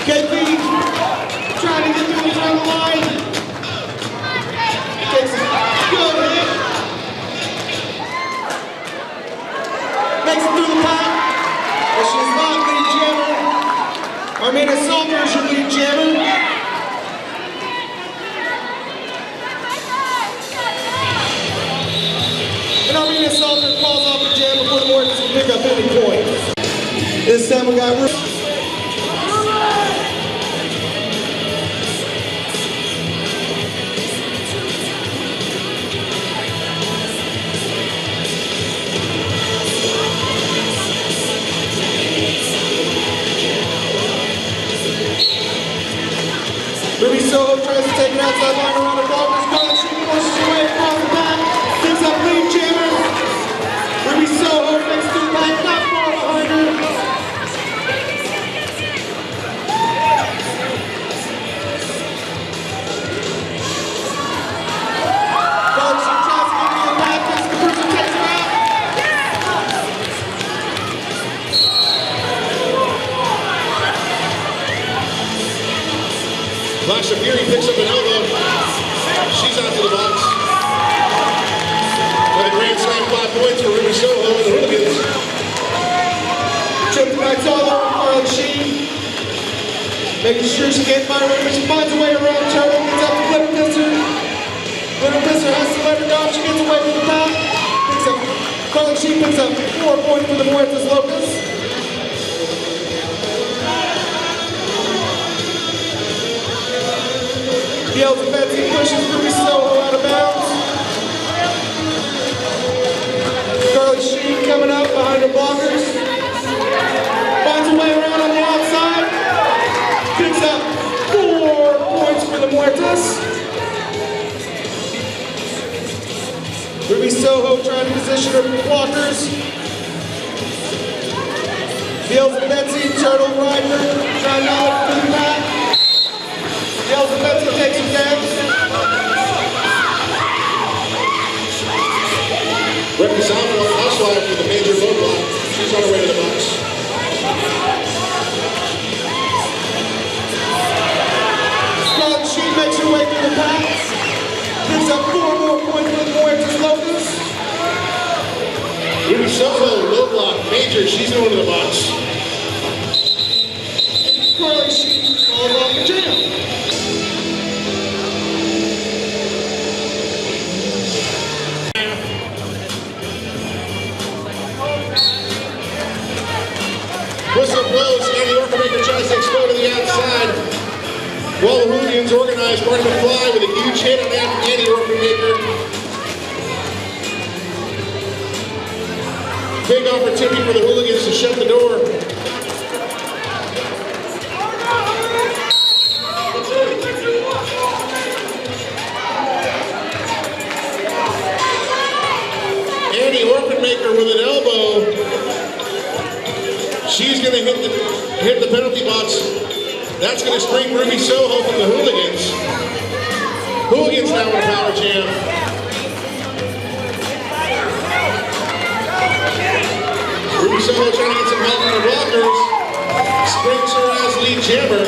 [SPEAKER 3] KP trying to get through the front line. Takes a good hit. Makes it through the pack. But she's not lead jammer. Armenia Salter is your lead jammer. And Armenia Salter calls off the jam before the Muertas can pick up any points. This time we got Soho tries to take it outside line around the blockers. Scarlet Sheep pushes away across the back. Picks up lead jammer. Ruby Soho makes it to the back, not far behind her. Scarlet Sheep tries to get to the back. Picks the cruiser, takes her out.
[SPEAKER 1] Flash of Fury picks up an elbow. She's out to the box. For the grand slam, 5 points for Ruby Soho and the Hooligans.
[SPEAKER 3] Tripping backs all over Scarlet Sheep. Making sure she can't find her, but she finds a way around Turtle. Gets up to Glitter Pisser. Glitter Pisser has to let her go. She gets away from the back. Picks up. Scarlet Sheep picks up 4 points for the Muertas Locas. Yells and Betsy pushes Ruby Soho out of bounds. Scarlet Sheep coming up behind her blockers. Finds a way around on the outside. Picks up 4 points for the Muertas. Ruby Soho trying to position her blockers. Yells and Betsy, Turtle Rider, trying to look for the back. Yells and Betsy takes him down.
[SPEAKER 1] Referee Salmon on housewife with a major low block. She's on her way to the box.
[SPEAKER 3] Scarlet Sheep makes her way through the pack. Picks up 4 more points for the Muertas Locas.
[SPEAKER 1] Ruby Soho, low block, major. She's going to the box.
[SPEAKER 3] Scarlet Sheep falls off the jam.
[SPEAKER 1] Whistle blows, and the Orphan tries to explode to the outside. While the Hooligans organize Marty McFly with a huge hit on Andy Orphan. Big opportunity for the Hooligans to shut the door. Andy Orphan with an elbow. She's going to hit the penalty box. That's going to spring Ruby Soho from the Hooligans. Hooligans now in a power jam. Ruby Soho trying to get some help from the blockers. Springs her as lead jammer.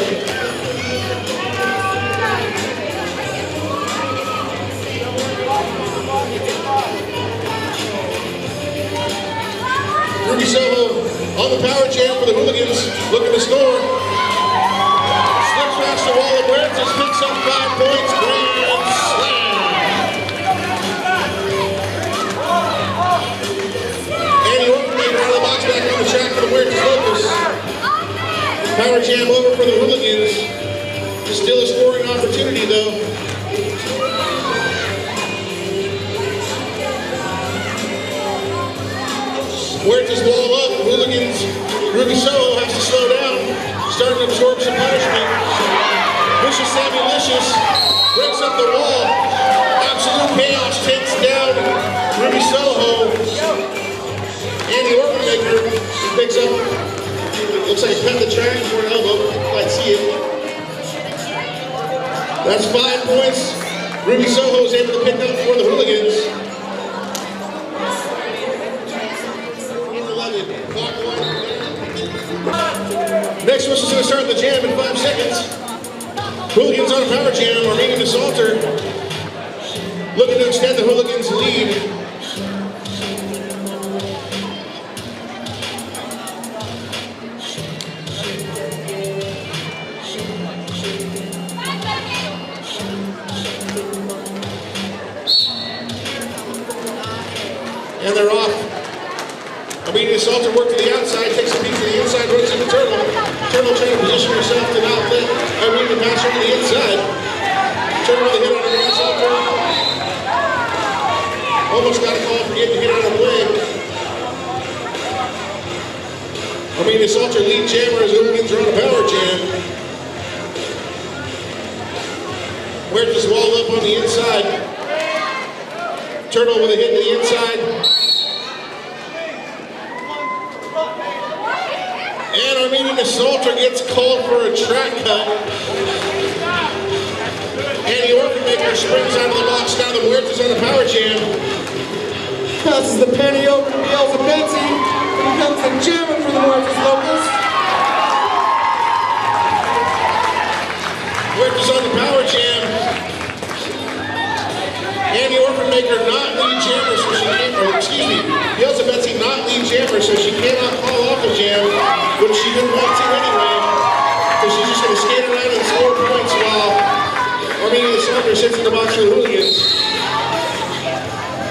[SPEAKER 1] Ruby Soho on the power jam for the Hooligans, looking to score. Slips past the wall of Muertas, picks up 5 points, grand slam. Andy Orphan out of the box, back on the track for the Muertas Locus. Power jam over for the Hooligans. Still a scoring opportunity though. Muertas wall up, Hooligans. Ruby Soho has to slow down, starting to absorb some punishment. Vicious Sammy Licious breaks up the wall. Absolute chaos takes down Ruby Soho. Andy Orphan picks up, looks like he cut the trash for an elbow, I see it. That's 5 points. Ruby Soho is able to pick up for the Hooligans. Next whistle's going to start the jam in 5 seconds. Hooligans on a power jam are meeting the Salter. Looking to extend the Hooligans' lead. And they're off. The Salter work to the outside, takes a peek to the inside, runs into Turtle. Turtle trying to position herself to not let the pass over the inside. Turtle with a hit on the Salter. Almost got a call for getting hit out of the leg. The Salter lead jammer as Hooligans are on a power jam. Muertas wall up on the inside. Turtle with a hit to the inside. And Armenian Assaulter gets called for a track cut. And the Orphan Maker springs out of the box. Now the Muertas on the power jam.
[SPEAKER 3] Passes the penny over to Bielsa Betsy. Here comes the jammer for the Muertas Locas.
[SPEAKER 1] Muertas on the power jam. And the Orphan Maker not lead jammer, so she can't, or excuse me, Bielsa Betsy not lead jammer, so she cannot call off a jam, which she didn't want to anyway. So she's just going to skate around and score points while Armenian Assaulter sits in the box for the Hooligans.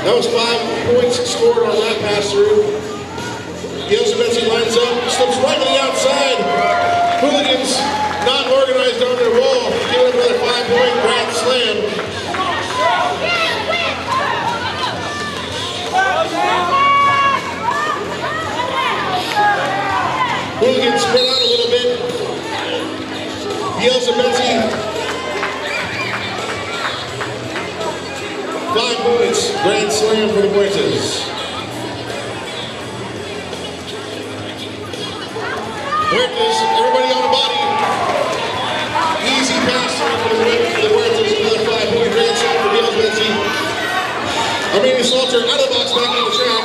[SPEAKER 1] That was 5 points scored on that pass through. Bielsa Betsy lines up, slips right to the outside. Hooligans not organized on their wall, giving up another 5-point grand slam. Hooligans spread out a little bit. Bielsa Betsy, 5 points, grand slam for the Muertas. Muertas, everybody on the body. Easy pass through for the Muertas, another 5-point grand slam for Bielsa Betsy. Armenian Assaulter out of the box, back on the track.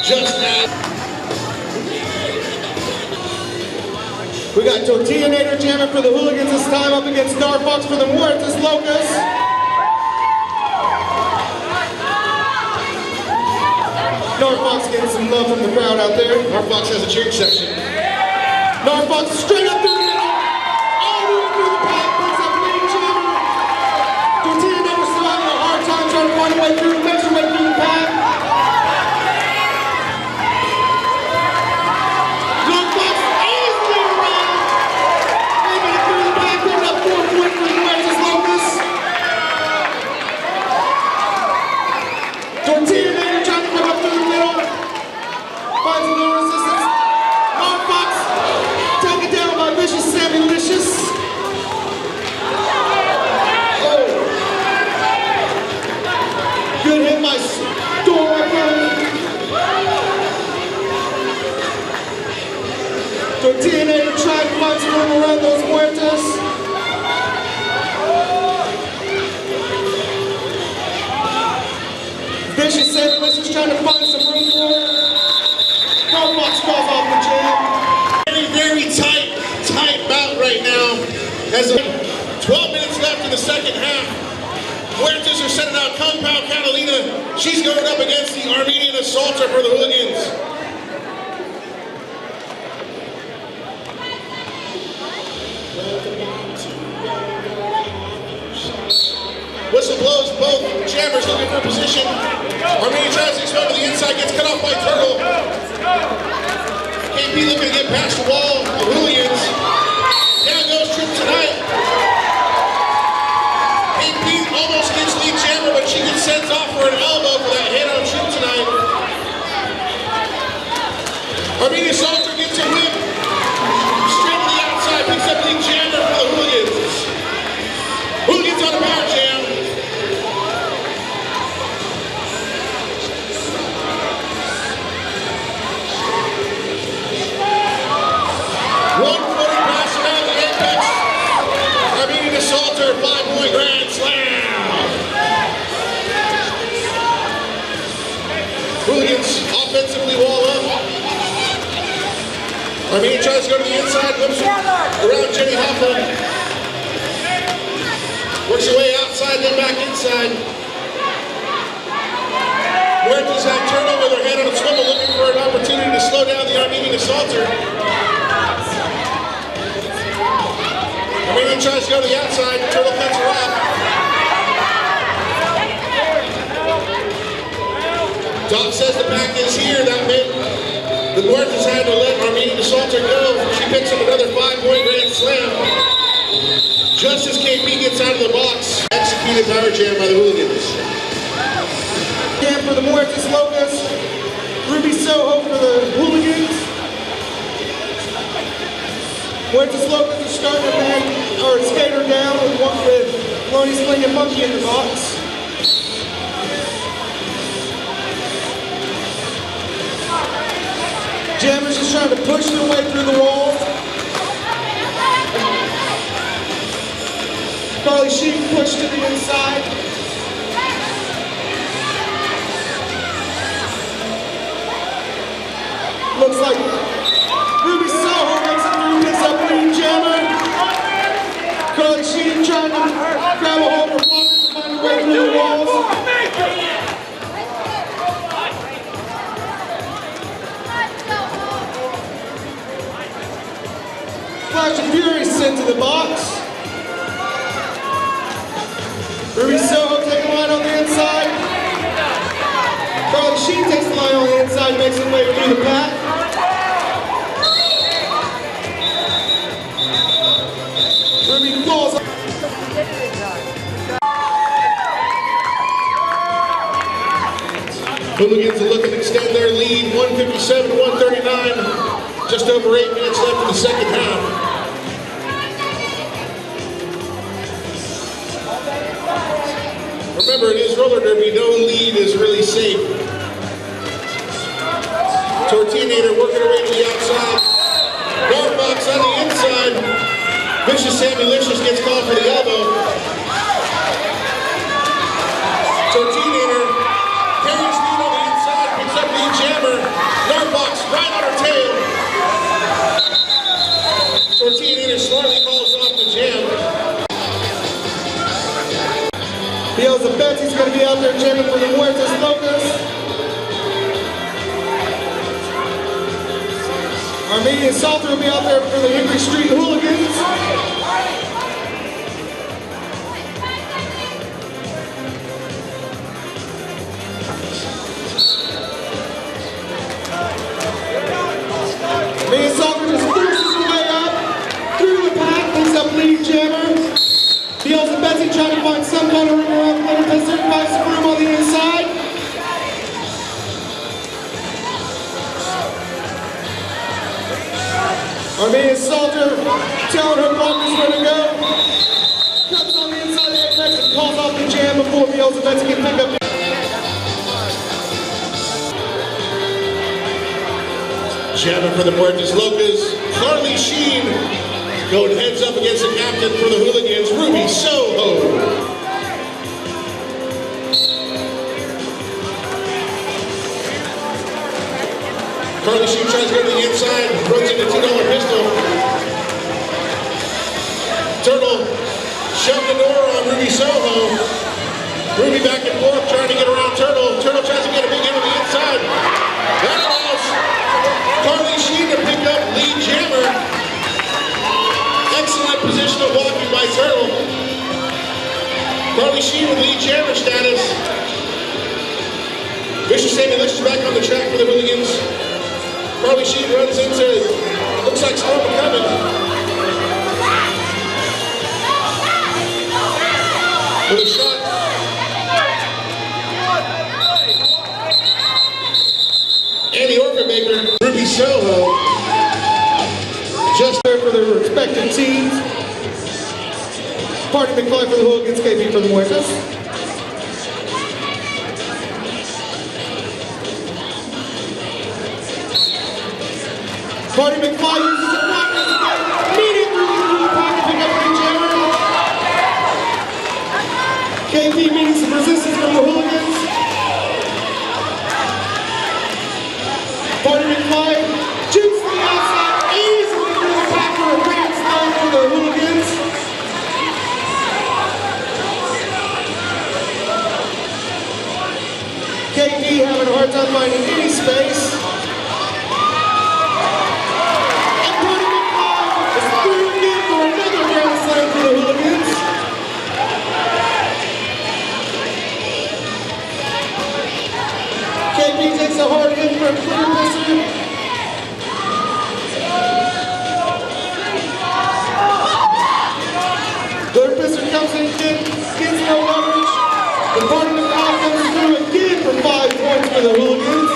[SPEAKER 1] Just now.
[SPEAKER 3] We got Tortilla Nader jamming for the Hooligans this time up against Narfox for the Muertas Locas. Narfox getting some love from the crowd out there.
[SPEAKER 1] Narfox has a cheering section.
[SPEAKER 3] Narfox straight up through the middle. All the way through the pack. Puts up lead jammer. Tortilla Nader still having a hard time trying to find a way through. Makes her way through the pack. Narfox easily around. Making it through the pack. Picking up 4 points for the Muertas Locas. Tortilla Nader trying to come up through the middle. Finds a little resistance. Narfox taken down by Vicious Sammy Licious. Oh. Good hit by Storm. Tortilla Nader trying to find some room around those Muertas. Vicious Sammy Licious trying to find some room for her. Narfox falls off the jam.
[SPEAKER 1] Very tight bout right now. As 12 minutes left in the second half. Muertas are sending out Compound Catalina. She's going up against the Armenian Assaulter for the Hooligans. Whistle blows, both jammers looking for position. Armenian tries to expel to the inside, gets cut off by Turtle. KP looking to get past the wall. The Hooligans. Down goes Trip tonight. KP almost gets lead jammer, but she gets sent off for an elbow for that hit on Trip tonight. Armenian Assaulter gets a whip. Straight to the outside, picks up lead jammer for the Hooligans. Hooligans on the power jam. Assaulter, 5-point grand slam. Hooligans offensively wall up. Armenian tries to go to the inside, whips around Jenny Hoffa. Works her way outside, then back inside. Muertas have Turtle with her head on a swivel, looking for an opportunity to slow down the Armenian Assaulter. Armenian tries to go to the outside, Turtle cuts her off. Doc says the pack is here, that meant the Muertas had to let Armenian Assaulter go. She picks up another 5-point grand slam. Just as KP gets out of the box, executed power jam by the Hooligans.
[SPEAKER 3] Jam for the Muertas Locas. Ruby Soho for the Hooligans. Muertas Locas are starting to bang or skater down with Loney Sling and Monkey in the box. Jammers just trying to push their way through the wall. Carly Sheen pushed to the inside. Looks like Ruby Soho makes it through, picks up lead jammer. Carly Sheen trying to grab a hold of her blockers and find her way through the walls. Flash of Fury sent to the box. Ruby Soho taking a line on the inside. Carly Sheen takes the line on the inside, makes her way through the pack. Ruby falls.
[SPEAKER 1] Hooligans are looking to extend their lead, 157-139. Just over 8 minutes left in the second half. Remember, it is roller derby. No lead is really safe. Tortinator working her way to the outside. Guard box on the inside. Vicious Sammy Licious gets called for the elbow. Tortinator carries lead on the inside, picks up the jammer. Guard box right on her tail. Tortinator smartly calls off the jam.
[SPEAKER 3] Beals and Betsy's going to be out there jamming for the Muertas Locas. Armenian Salter will be out there for the Hickory Street Hooligans. Armenian Salter just forces his way up through the pack, picks up lead jammer. Beals and Betsy trying to find some kind of room around the middle, but there finds some room on the inside. Armenian Salter telling her blockers where to go. Cuts on the inside of the apex and calls off the jam before Beals and Betsy can pick up.
[SPEAKER 1] Jamming for the Muertas Locas, Carly Sheen going heads up against the captain for the Hooligans, Ruby Soho. Carly Sheen tries to go to the inside, runs into $2 pistol. Turtle shoved the door on Ruby Soho. Ruby back and forth trying to get around Turtle. Turtle tries to get a big hit on the inside. That allows Carly Sheen to pick up lead jammer. Excellent positional walking by Turtle. Carly Sheen with lead jammer status. Vicious Sammy Licious back on the track for the Hooligans. Carly Sheen runs into, looks like Storm coming. With a shot. And the orbit maker, Ruby Soho. Just
[SPEAKER 3] There for their respective teams. Party McFly for the Hooligans, KB for the Muertas. Party McFly uses a blocker to get immediately through the pocket, pick up the jammer. KP meeting some resistance from the Hooligans. Party McFly jukes to the outside, easily through the pack for a grand slam for the Hooligans. KP having a hard time finding any space. KP takes a hard hit from Clear Pisser. Clear Pisser comes in, gets no leverage. The Party McFly comes through again for 5 points for the Hooligans.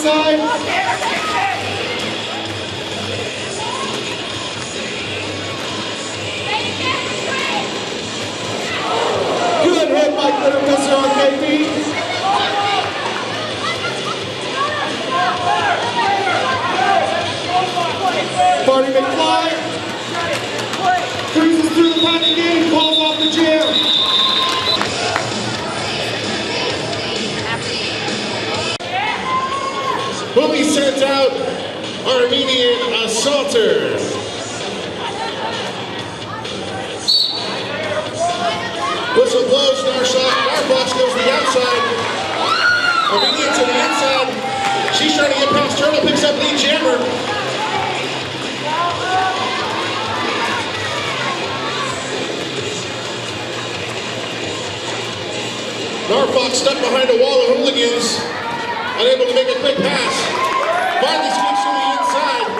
[SPEAKER 3] outside. Good hit by Glitter Pisser on KP. Barney McFly cruises through the pack again, calls off the jam.
[SPEAKER 1] Booby sent out Armenian Assaulter. Whistle blows, Narfox goes to the outside. Armenian to the inside. She's trying to get past Turtle, picks up lead jammer. Narfox stuck behind a wall of hooligans, unable to make a quick pass. Finally squeaks to the inside.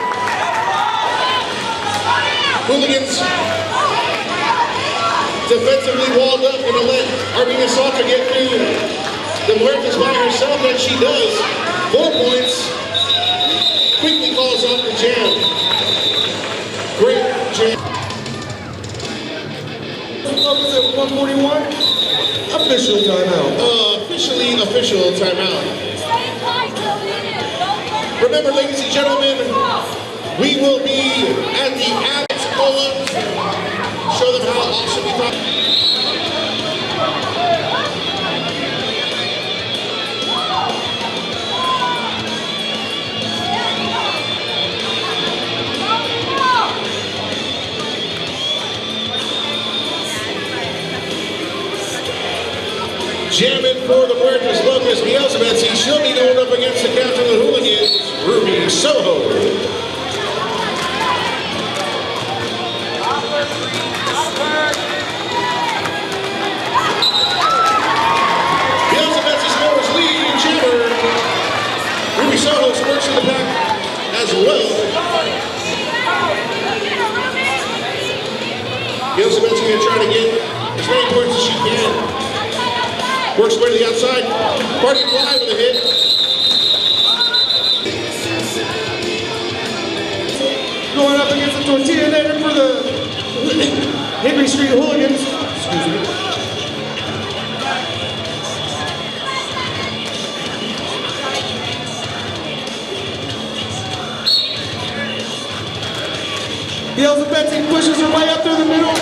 [SPEAKER 1] Hooligans defensively walled up, gonna let Armenia Salter get through the Muertas by herself, and she does. 4 points. Quickly calls off the jam. Great jam.
[SPEAKER 3] Locust at 141. Official timeout.
[SPEAKER 1] Official timeout. Remember, ladies and gentlemen, we will be at the Alex Cola. Show them how awesome we thought. Jamming for the Muertas Locas, Beelzebetsy. She'll be going up against the captain of the Hooligans, Ruby Soho. Beelzebetsy scores lead, jammer. Ruby Soho squirts in the pack as well. Beelzebetsy going to try to get as many points as she can. Works way to the outside. Party fly with a hit.
[SPEAKER 3] Going up against the tortilla nader for the Hickory Street Hooligans. Excuse me. Beelzebetsy pushes her way up through the middle.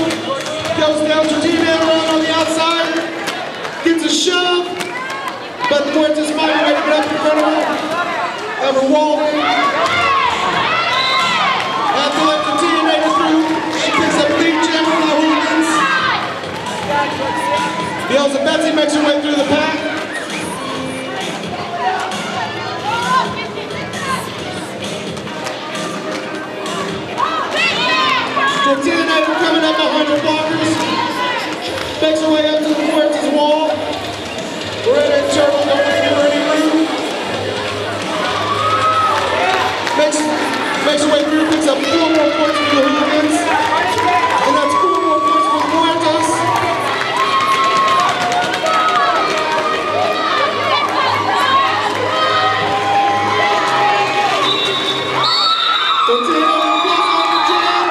[SPEAKER 3] Goes down, tortilla nader on the outside. Gets a shove, but the Muertas find a way to get up in front of her. Have her walled in. After let the tortilla through, she picks up lead jam for the Hooligans. Beelzebetsy makes her way through the pack. Tortilla coming up behind her blockers. Makes her way up to the Muertas wall. Red and Turtle going to the running room. Makes her way through, picks up 4 more points for the Hooligans. And that's 4 more points for the Muertas. Tortilla goes on the jam.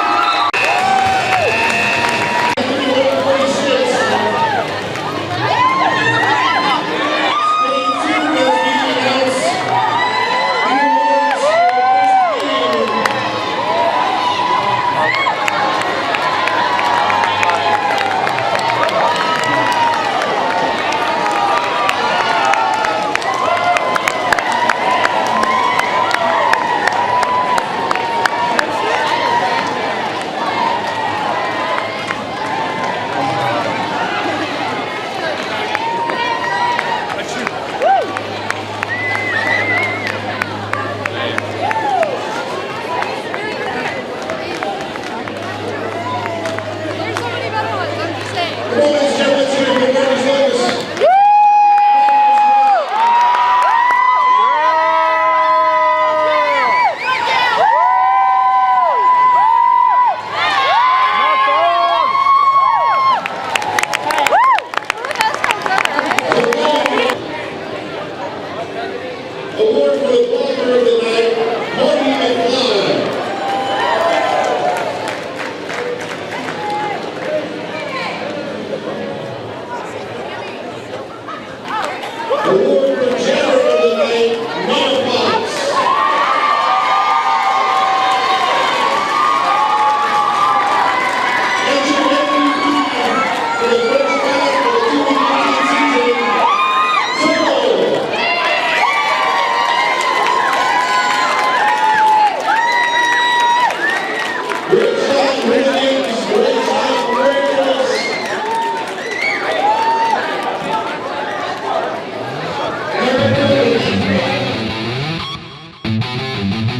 [SPEAKER 1] Thank you.